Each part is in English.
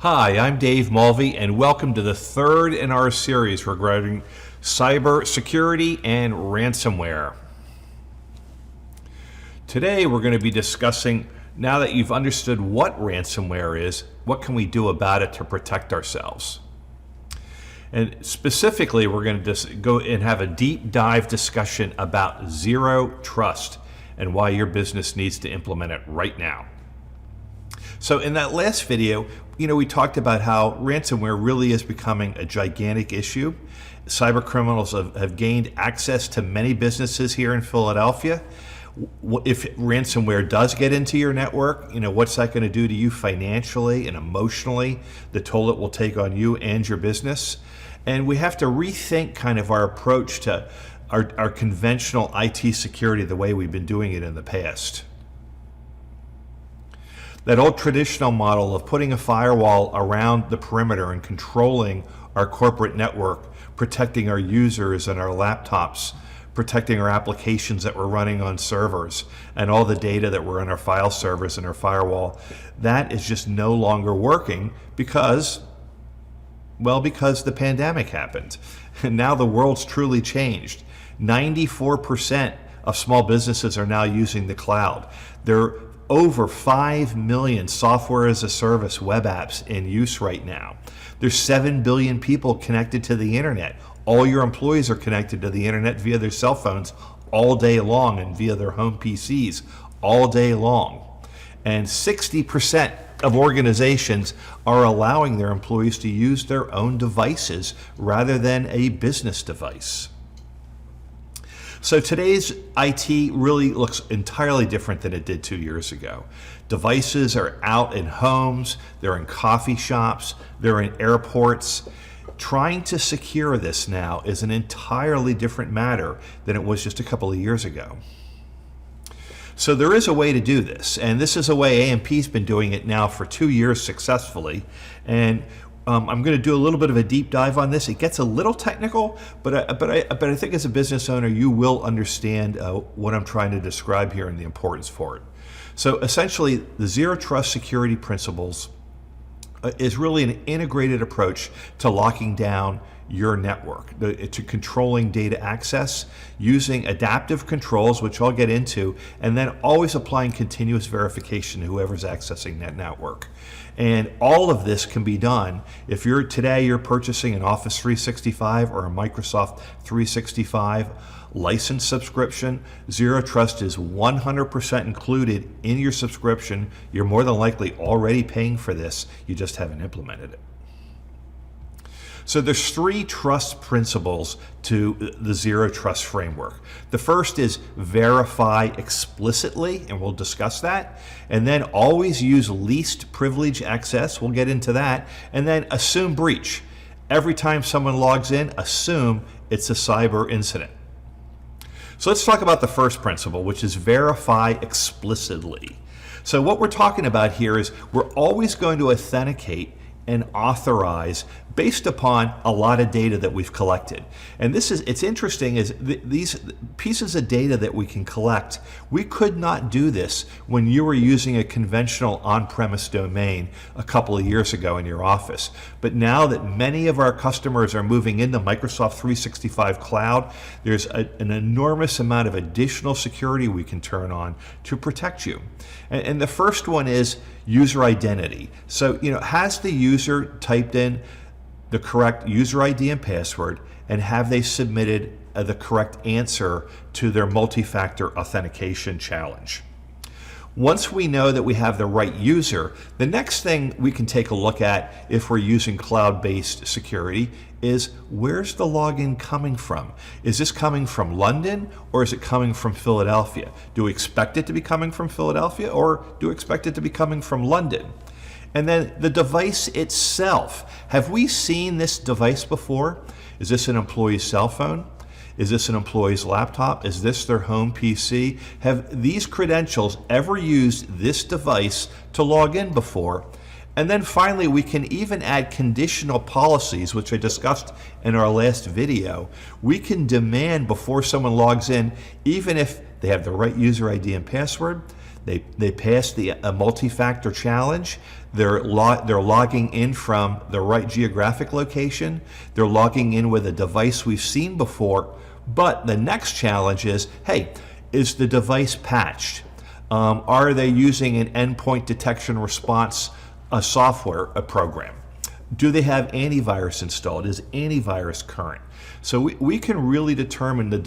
Hi, I'm Dave Mulvey, and welcome to the third in our series regarding cyber security and ransomware. Today we're going to be discussing, now that you've understood what ransomware is, what can we do about it to protect ourselves? And specifically, we're going to just go and have a deep dive discussion about zero trust and why your business needs to implement it right now. So in that last video, we talked about how ransomware really is becoming a gigantic issue. Cyber criminals have gained access to many businesses here in Philadelphia. If ransomware does get into your network, what's that going to do to you financially and emotionally, the toll it will take on you and your business. And we have to rethink kind of our approach to our conventional IT security the way we've been doing it in the past. That old traditional model of putting a firewall around the perimeter and controlling our corporate network, protecting our users and our laptops, protecting our applications that we're running on servers, and all the data that were in our file servers and our firewall, that is just no longer working because the pandemic happened. And now the world's truly changed. 94% of small businesses are now using the cloud. There are over 5 million software as a service web apps in use right now. There's 7 billion people connected to the internet. All your employees are connected to the internet via their cell phones all day long and via their home PCs all day long. And 60% of organizations are allowing their employees to use their own devices rather than a business device. So today's IT really looks entirely different than it did 2 years ago. Devices are out in homes, they're in coffee shops, they're in airports. Trying to secure this now is an entirely different matter than it was just a couple of years ago. So there is a way to do this, and this is a way AMP's been doing it now for 2 years successfully. And I'm going to do a little bit of a deep dive on this. It gets a little technical, but I think as a business owner, you will understand what I'm trying to describe here and the importance for it. So essentially, the zero trust security principles is really an integrated approach to locking down your network, to controlling data access, using adaptive controls, which I'll get into, and then always applying continuous verification to whoever's accessing that network. And all of this can be done if you're purchasing an Office 365 or a Microsoft 365 license subscription. Zero Trust is 100% included in your subscription. You're more than likely already paying for this. You just haven't implemented it. So there's 3 trust principles to the zero trust framework. The first is verify explicitly, and we'll discuss that. And then always use least privilege access. We'll get into that. And then assume breach. Every time someone logs in, assume it's a cyber incident. So let's talk about the first principle, which is verify explicitly. So what we're talking about here is we're always going to authenticate and authorize based upon a lot of data that we've collected. And it's interesting is these pieces of data that we can collect, we could not do this when you were using a conventional on-premise domain a couple of years ago in your office. But now that many of our customers are moving into Microsoft 365 Cloud, there's an enormous amount of additional security we can turn on to protect you. And the first one is user identity. So, has the user typed in the correct user ID and password, and have they submitted the correct answer to their multi-factor authentication challenge? Once we know that we have the right user, the next thing we can take a look at if we're using cloud-based security is where's the login coming from? Is this coming from London or is it coming from Philadelphia? Do we expect it to be coming from Philadelphia or do we expect it to be coming from London? And then the device itself. Have we seen this device before? Is this an employee's cell phone? Is this an employee's laptop? Is this their home PC? Have these credentials ever used this device to log in before? And then finally, we can even add conditional policies, which I discussed in our last video. We can demand before someone logs in, even if they have the right user ID and password, They pass the multi-factor challenge. They're logging in from the right geographic location. They're logging in with a device we've seen before. But the next challenge is, hey, is the device patched? Are they using an endpoint detection response a program? Do they have antivirus installed? Is antivirus current? So we can really determine the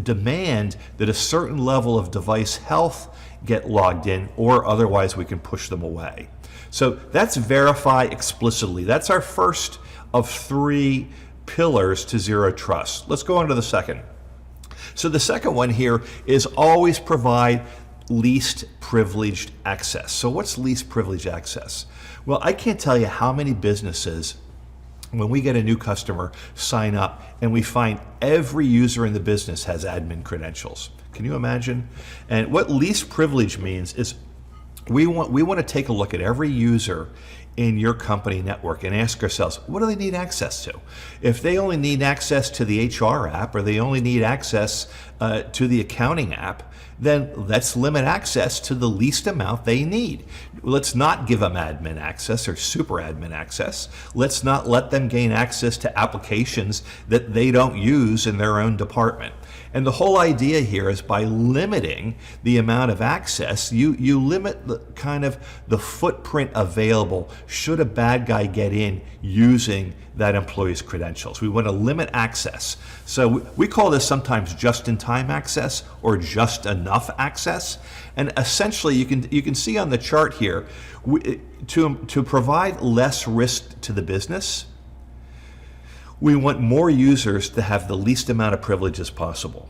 demand that a certain level of device health get logged in, or otherwise we can push them away. So that's verify explicitly. That's our first of 3 pillars to zero trust. Let's go on to the second. So the second one here is always provide least privileged access. So what's least privileged access? Well, I can't tell you how many businesses, when we get a new customer, sign up and we find every user in the business has admin credentials. Can you imagine? And what least privilege means is we want to take a look at every user in your company network and ask ourselves, what do they need access to? If they only need access to the HR app, or they only need access to the accounting app, then let's limit access to the least amount they need. Let's not give them admin access or super admin access. Let's not let them gain access to applications that they don't use in their own department. And the whole idea here is by limiting the amount of access, you limit the footprint available should a bad guy get in using that employee's credentials. We want to limit access. So we call this sometimes just-in-time access or just enough access. And essentially, you can see on the chart here, to provide less risk to the business, we want more users to have the least amount of privileges possible.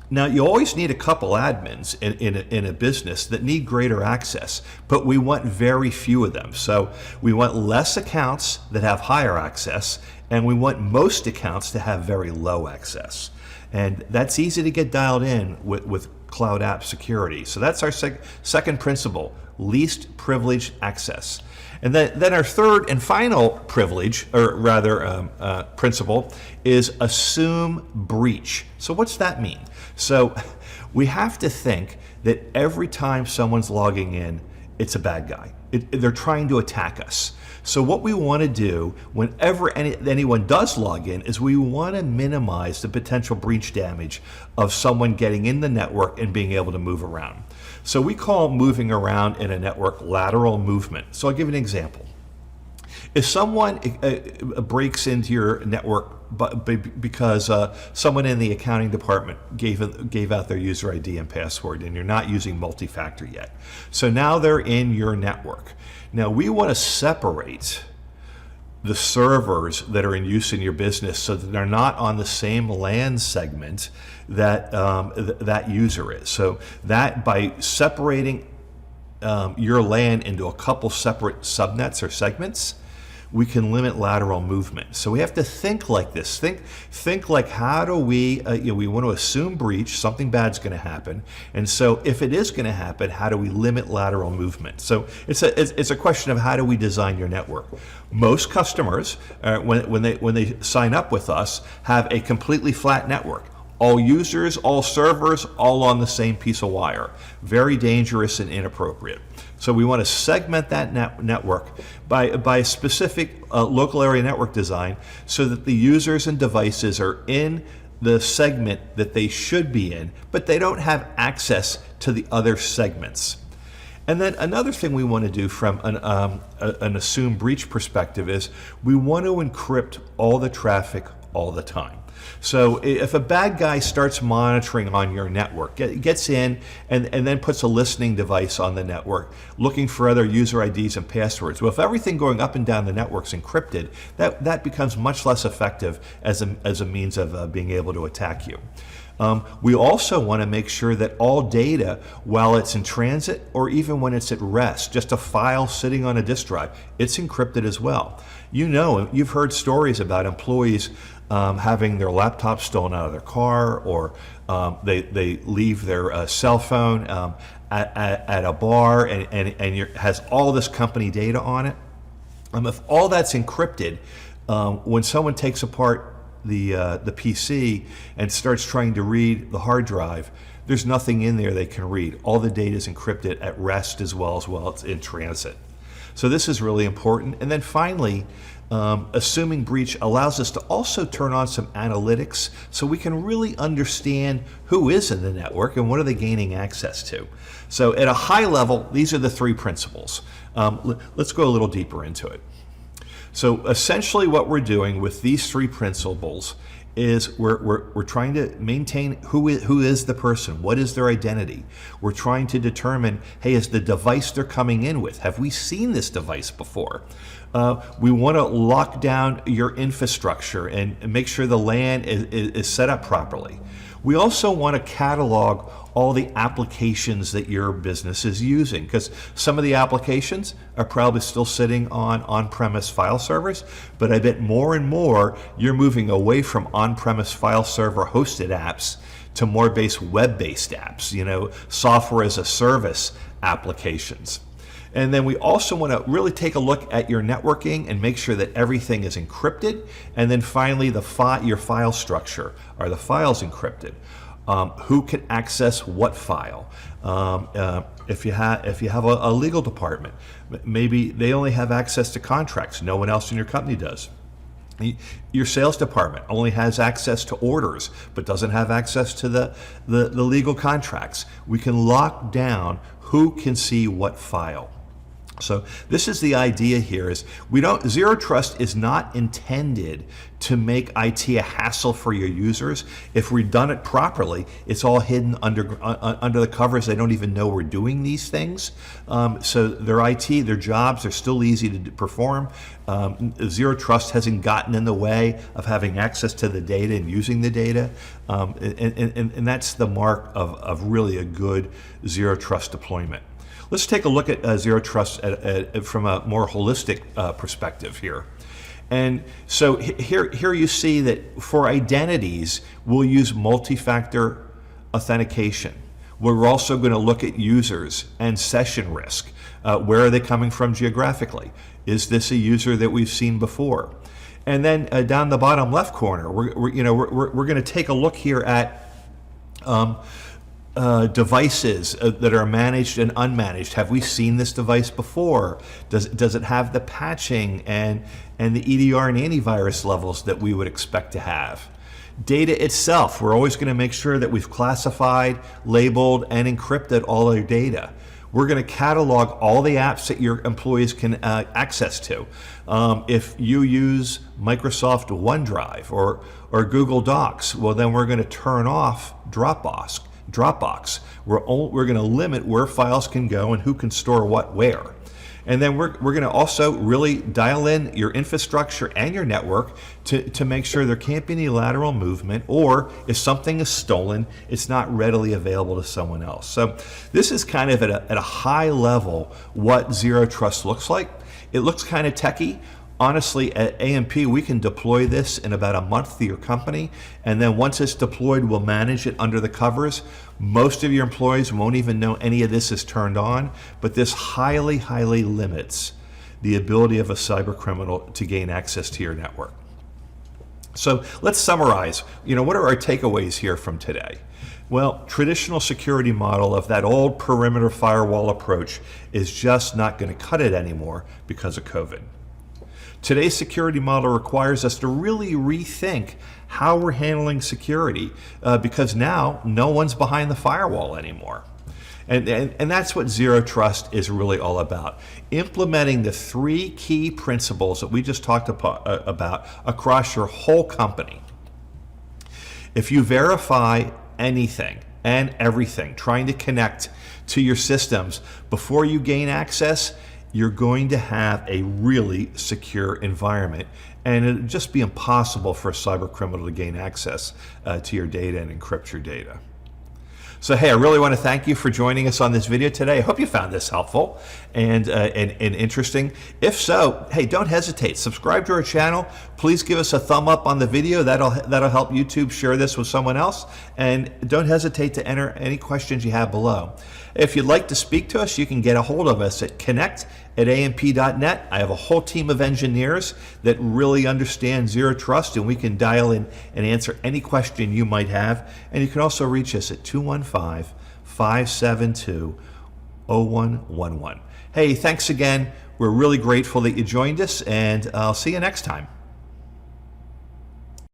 Now, you always need a couple admins in a business that need greater access, but we want very few of them. So we want less accounts that have higher access, and we want most accounts to have very low access. And that's easy to get dialed in with cloud app security. So that's our second principle, least privileged access. And then our third and final privilege, or rather principle, is assume breach. So what's that mean? So we have to think that every time someone's logging in, it's a bad guy. They're trying to attack us. So what we want to do whenever anyone does log in is we want to minimize the potential breach damage of someone getting in the network and being able to move around. So we call moving around in a network lateral movement. So I'll give you an example. If someone breaks into your network because someone in the accounting department gave out their user ID and password, and you're not using multi-factor yet, so now they're in your network. Now we want to separate the servers that are in use in your business so that they're not on the same LAN segment that that user is. So that by separating your LAN into a couple separate subnets or segments, we can limit lateral movement. So we have to think like this. Think like, how do we, we want to assume breach, something bad's going to happen. And so if it is going to happen, how do we limit lateral movement? So it's a question of how do we design your network. Most customers, when they sign up with us, have a completely flat network. All users, all servers, all on the same piece of wire. Very dangerous and inappropriate. So we want to segment that network by a specific local area network design so that the users and devices are in the segment that they should be in, but they don't have access to the other segments. And then another thing we want to do from an assumed breach perspective is we want to encrypt all the traffic all the time. So if a bad guy starts monitoring on your network, gets in and then puts a listening device on the network, looking for other user IDs and passwords, well, if everything going up and down the network's encrypted, that becomes much less effective as a means of being able to attack you. We also want to make sure that all data, while it's in transit or even when it's at rest, just a file sitting on a disk drive, it's encrypted as well. You've heard stories about employees having their laptop stolen out of their car, or they leave their cell phone at a bar and has all this company data on it. If all that's encrypted, when someone takes apart the PC and starts trying to read the hard drive, there's nothing in there they can read. All the data is encrypted at rest as well as in transit. So this is really important. And then finally, assuming breach allows us to also turn on some analytics so we can really understand who is in the network and what are they gaining access to. So at a high level, these are the three principles. Let's go a little deeper into it. So essentially what we're doing with these three principles is we're trying to maintain who is the person, what is their identity. We're trying to determine, hey, is the device they're coming in with, have we seen this device before? We want to lock down your infrastructure and make sure the LAN is set up properly. We also want to catalog all the applications that your business is using, because some of the applications are probably still sitting on on-premise file servers, but I bet more and more you're moving away from on-premise file server hosted apps to more web-based apps, software as a service applications. And then we also want to really take a look at your networking and make sure that everything is encrypted. And then finally, your file structure. Are the files encrypted? Who can access what file? If you have a legal department, maybe they only have access to contracts. No one else in your company does. Your sales department only has access to orders, but doesn't have access to the legal contracts. We can lock down who can see what file. So this is the idea here is Zero Trust is not intended to make IT a hassle for your users. If we've done it properly, it's all hidden under the covers. They don't even know we're doing these things. So their IT, their jobs are still easy to perform. Zero Trust hasn't gotten in the way of having access to the data and using the data. And that's the mark of really a good Zero Trust deployment. Let's take a look at Zero Trust from a more holistic perspective here. And so here you see that for identities, we'll use multi-factor authentication. We're also going to look at users and session risk. Where are they coming from geographically? Is this a user that we've seen before? And then down the bottom left corner, we're going to take a look here at devices that are managed and unmanaged. Have we seen this device before? Does it have the patching and the EDR and antivirus levels that we would expect to have? Data itself, we're always going to make sure that we've classified, labeled, and encrypted all our data. We're going to catalog all the apps that your employees can access to. If you use Microsoft OneDrive or Google Docs, well, then we're going to turn off Dropbox. We're going to limit where files can go and who can store what where. And then we're going to also really dial in your infrastructure and your network to make sure there can't be any lateral movement, or if something is stolen, it's not readily available to someone else. So this is kind of at a high level what Zero Trust looks like. It looks kind of techy. Honestly, at AMP, we can deploy this in about a month to your company, and then once it's deployed, we'll manage it under the covers. Most of your employees won't even know any of this is turned on, but this highly, highly limits the ability of a cyber criminal to gain access to your network. So let's summarize. What are our takeaways here from today? Well, traditional security model of that old perimeter firewall approach is just not going to cut it anymore because of COVID. Today's security model requires us to really rethink how we're handling security because now no one's behind the firewall anymore. And that's what Zero Trust is really all about. Implementing the three key principles that we just talked about across your whole company. If you verify anything and everything, trying to connect to your systems before you gain access, you're going to have a really secure environment, and it'll just be impossible for a cyber criminal to gain access to your data and encrypt your data. So hey, I really want to thank you for joining us on this video today. I hope you found this helpful and interesting. If so, hey, don't hesitate. Subscribe to our channel. Please give us a thumb up on the video. That'll help YouTube share this with someone else. And don't hesitate to enter any questions you have below. If you'd like to speak to us, you can get a hold of us at connect@amp.net. I have a whole team of engineers that really understand Zero Trust, and we can dial in and answer any question you might have. And you can also reach us at 215 815-572-0111. Hey, thanks again. We're really grateful that you joined us, and I'll see you next time.